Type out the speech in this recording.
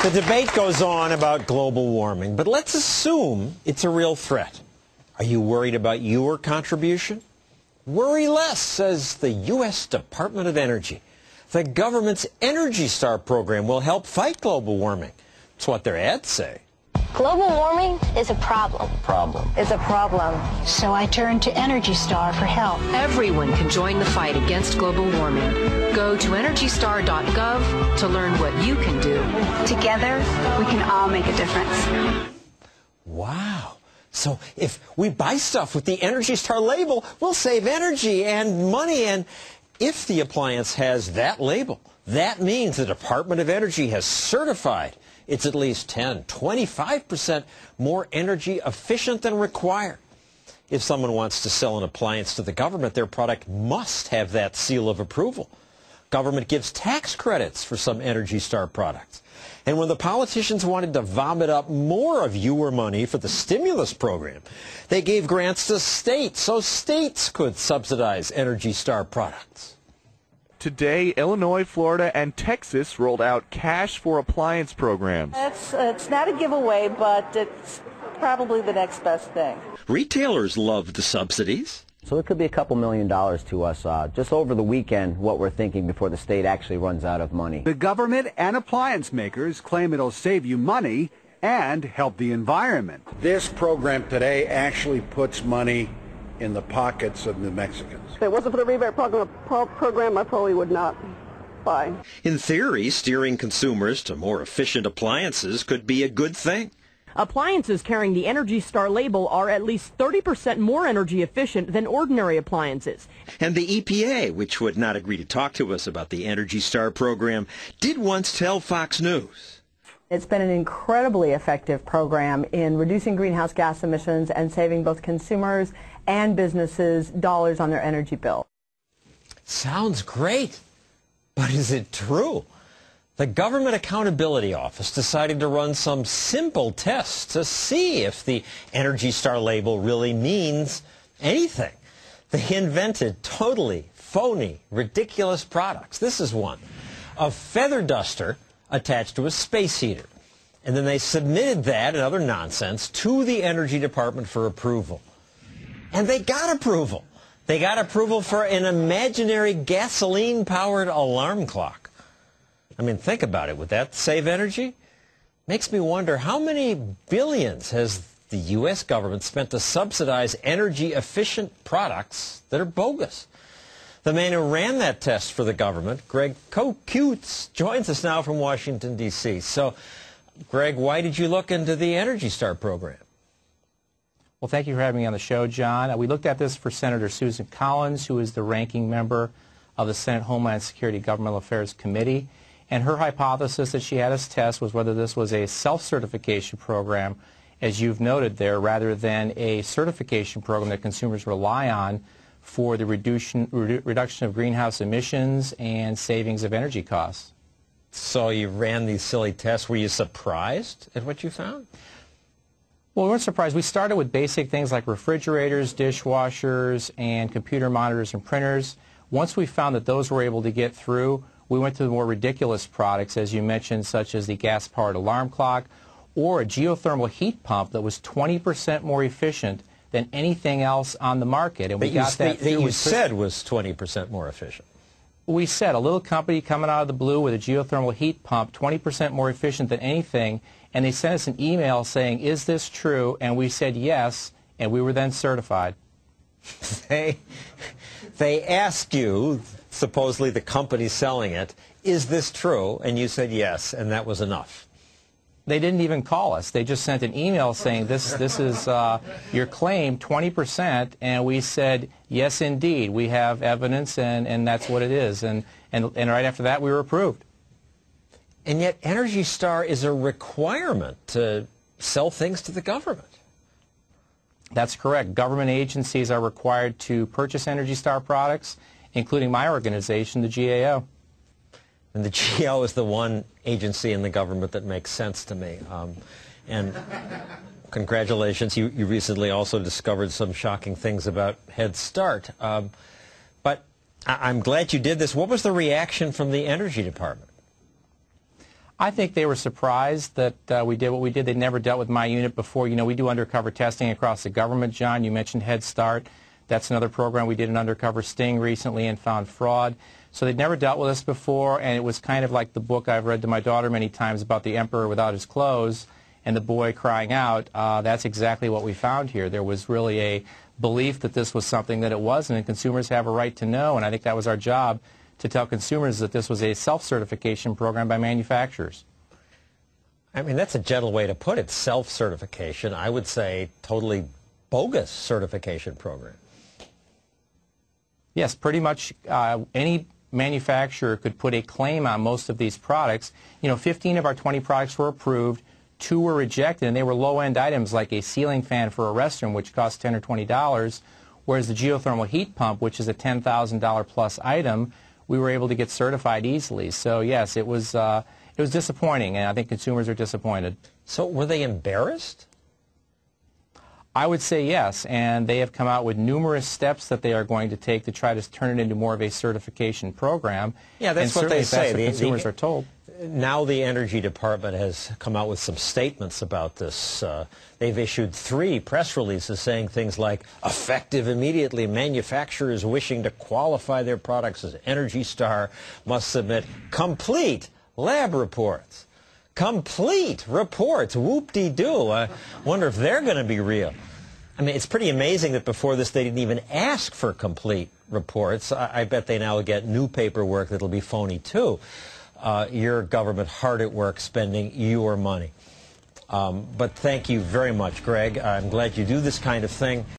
The debate goes on about global warming, but let's assume it's a real threat. Are you worried about your contribution? Worry less, says the U.S. Department of Energy. The government's Energy Star program will help fight global warming. That's what their ads say. Global warming is a problem. It's a problem. So I turned to Energy Star for help. Everyone can join the fight against global warming. Go to EnergyStar.gov to learn what you can do. Together, we can all make a difference. Wow. So if we buy stuff with the Energy Star label, we'll save energy and money. And if the appliance has that label, that means the Department of Energy has certified it's at least 10, 25% more energy efficient than required. If someone wants to sell an appliance to the government, their product must have that seal of approval. Government gives tax credits for some Energy Star products. And when the politicians wanted to vomit up more of your money for the stimulus program, they gave grants to states so states could subsidize Energy Star products. Today, Illinois, Florida, and Texas rolled out cash for appliance programs. It's not a giveaway, but it's probably the next best thing. Retailers love the subsidies. So it could be a couple $1 million to us just over the weekend, what we're thinking before the state actually runs out of money. The government and appliance makers claim it'll save you money and help the environment. This program today actually puts money in the pockets of New Mexicans. If it wasn't for the rebate program, I probably would not buy. In theory, steering consumers to more efficient appliances could be a good thing. Appliances carrying the Energy Star label are at least 30% more energy efficient than ordinary appliances. And the EPA, which would not agree to talk to us about the Energy Star program, did once tell Fox News. It's been an incredibly effective program in reducing greenhouse gas emissions and saving both consumers and businesses dollars on their energy bill. Sounds great, but is it true? The Government Accountability Office decided to run some simple tests to see if the Energy Star label really means anything. They invented totally phony, ridiculous products. This is one. A feather duster attached to a space heater. And then they submitted that and other nonsense to the Energy Department for approval. And they got approval. They got approval for an imaginary gasoline-powered alarm clock. I mean, think about it. Would that save energy? Makes me wonder how many billions has the U.S. government spent to subsidize energy-efficient products that are bogus? The man who ran that test for the government, Greg Kutz, joins us now from Washington, D.C. So, Greg, why did you look into the Energy Star program? Well, thank you for having me on the show, John. We looked at this for Senator Susan Collins, who is the ranking member of the Senate Homeland Security Governmental Affairs Committee. And her hypothesis that she had us test was whether this was a self-certification program, as you've noted there, rather than a certification program that consumers rely on for the reduction of greenhouse emissions and savings of energy costs. So you ran these silly tests. Were you surprised at what you found? Well, we weren't surprised. We started with basic things like refrigerators, dishwashers, and computer monitors and printers. Once we found that those were able to get through, we went to the more ridiculous products, as you mentioned, such as the gas-powered alarm clock or a geothermal heat pump that was 20% more efficient than anything else on the market. And we got that you said was 20% more efficient. We said a little company coming out of the blue with a geothermal heat pump, 20% more efficient than anything, and they sent us an email saying, is this true? And we said yes, and we were then certified. They asked you, supposedly the company selling it, is this true? And you said yes, and that was enough. They didn't even call us. They just sent an email saying, this is your claim, 20%, and we said, yes, indeed. We have evidence, and that's what it is. And right after that, we were approved. And yet Energy Star is a requirement to sell things to the government. That's correct. Government agencies are required to purchase Energy Star products, including my organization, the GAO. And the GAO is the one agency in the government that makes sense to me. And congratulations, you recently also discovered some shocking things about Head Start. But I'm glad you did this. What was the reaction from the Energy Department? I think they were surprised that we did what we did. They'd never dealt with my unit before. You know, we do undercover testing across the government, John. You mentioned Head Start. That's another program. We did an undercover sting recently and found fraud. So they'd never dealt with us before, and it was kind of like the book I've read to my daughter many times about the emperor without his clothes and the boy crying out. That's exactly what we found here. There was really a belief that this was something that it wasn't, and consumers have a right to know, and I think that was our job, to tell consumers that this was a self-certification program by manufacturers. I mean, that's a gentle way to put it, self-certification. I would say totally bogus certification program. Yes, pretty much any manufacturer could put a claim on most of these products. You know, 15 of our 20 products were approved, 2 were rejected, and they were low-end items like a ceiling fan for a restroom, which costs $10 or $20, whereas the geothermal heat pump, which is a $10,000 plus item, we were able to get certified easily. So yes, it was disappointing, and I think consumers are disappointed. So were they embarrassed? I would say yes, and they have come out with numerous steps that they are going to take to try to turn it into more of a certification program. Yeah, that's and what they say. That's what consumers are told. Now the Energy Department has come out with some statements about this. They've issued 3 press releases saying things like, effective immediately, manufacturers wishing to qualify their products as Energy Star must submit complete lab reports. Complete reports. Whoop-de-doo. I wonder if they're going to be real. I mean, it's pretty amazing that before this they didn't even ask for complete reports. I bet they now get new paperwork that'll be phony, too. Your government hard at work spending your money. But thank you very much, Greg. I'm glad you do this kind of thing.